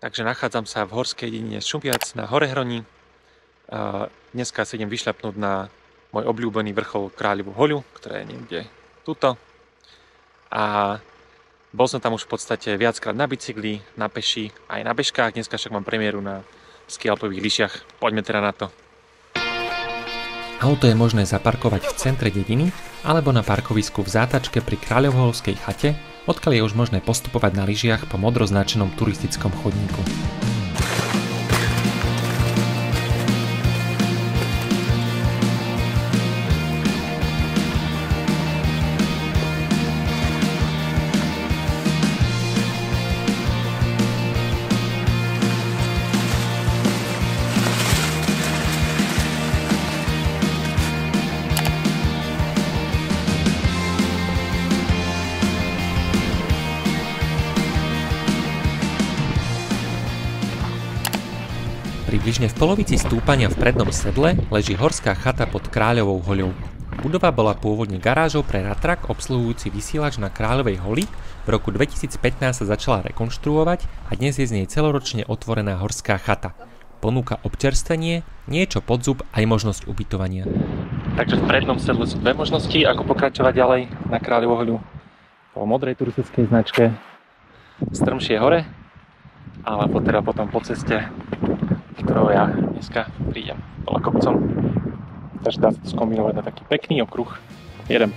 Takže nachádzam sa v horskej dedine Šumpiac na Horehroni. Dneska si idem vyšľapnúť na môj obľúbený vrchol Kráľovú hoľu, ktorá je niekde tuto. A bol som tam už v podstate viackrát na bicykli, na peši, aj na bežkách. Dneska však mám premiéru na skialpových lyžiach. Poďme teda na to. Auto je možné zaparkovať v centre dediny alebo na parkovisku v zátačke pri Kráľovholskej chate, odkiaľ je už možné postupovať na lyžiach po modro značenom turistickom chodníku. Približne v polovici stúpania v prednom sedle leží horská chata pod Kráľovou hoľou. Budova bola pôvodne garážou pre ratrak obsluhujúci vysielač na Kráľovej holi, v roku 2015 sa začala rekonštruovať a dnes je z nej celoročne otvorená horská chata. Ponúka občerstvenie, niečo pod zub aj možnosť ubytovania. Takže v prednom sedle sú dve možnosti, ako pokračovať ďalej na Kráľovú hoľu. Po modrej turistickej značke strmšie hore, alebo teda potom po ceste, ktorou ja dneska prídem dole kopcom. Takže dá sa to skombinovať na taký pekný okruh. Jedem.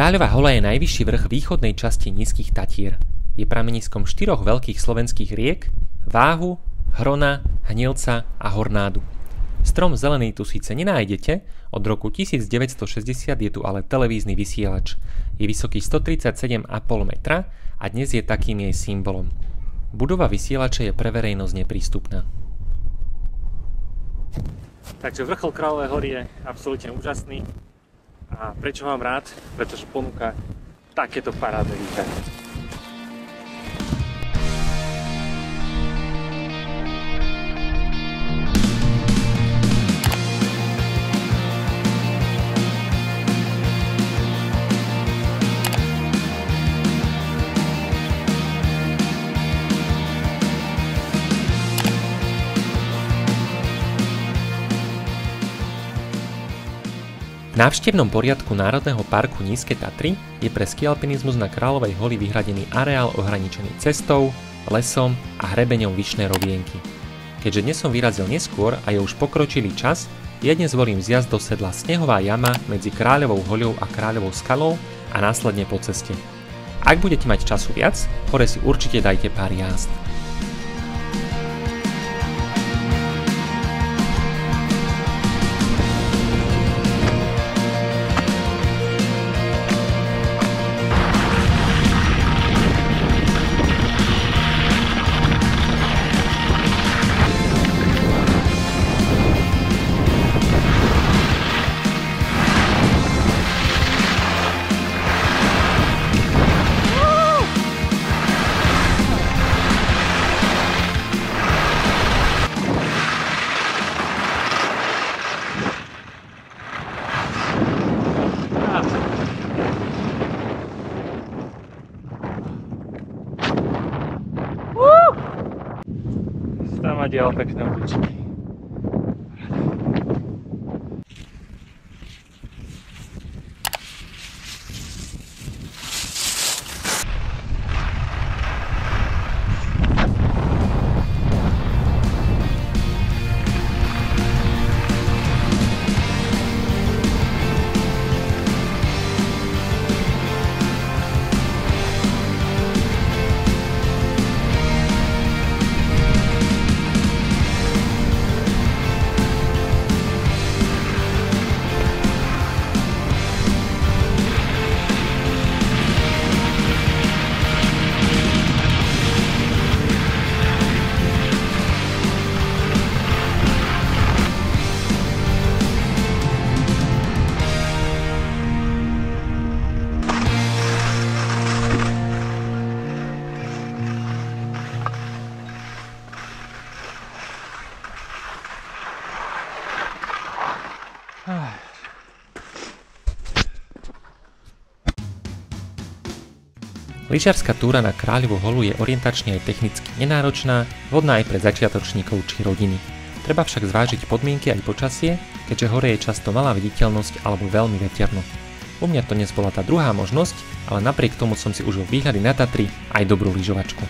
Kráľova hoľa je najvyšší vrch východnej časti Nízkych Tatier. Je prameniskom 4 veľkých slovenských riek: Váhu, Hrona, Hnilca a Hornádu. Strom zelený tu síce nenájdete, od roku 1960 je tu ale televízny vysielač. Je vysoký 137,5 metra a dnes je takým jej symbolom. Budova vysielače je pre verejnosť neprístupná. Takže vrchol Kráľovej hory je absolútne úžasný. A prečo mám rád? Pretože ponúka takéto parádne výhľady. V návštevnom poriadku Národného parku Nízke Tatry je pre skialpinizmus na Kráľovej holi vyhradený areál ohraničený cestou, lesom a hrebeňom Vyšnej Rovienky. Keďže dnes som vyrazil neskôr a je už pokročilý čas, ja dnes volím zjazd do sedla Snehová jama medzi Kráľovou hoľou a Kráľovou skalou a následne po ceste. Ak budete mať času viac, hore si určite dajte pár jazd. Tam má diel pekné uličky. Lyžiarska túra na Kráľovu holu je orientačne aj technicky nenáročná, vhodná aj pre začiatočníkov či rodiny. Treba však zvážiť podmienky aj počasie, keďže hore je často malá viditeľnosť alebo veľmi veterno. U mňa to dnes bola tá druhá možnosť, ale napriek tomu som si užil výhľady na Tatry aj dobrú lyžovačku.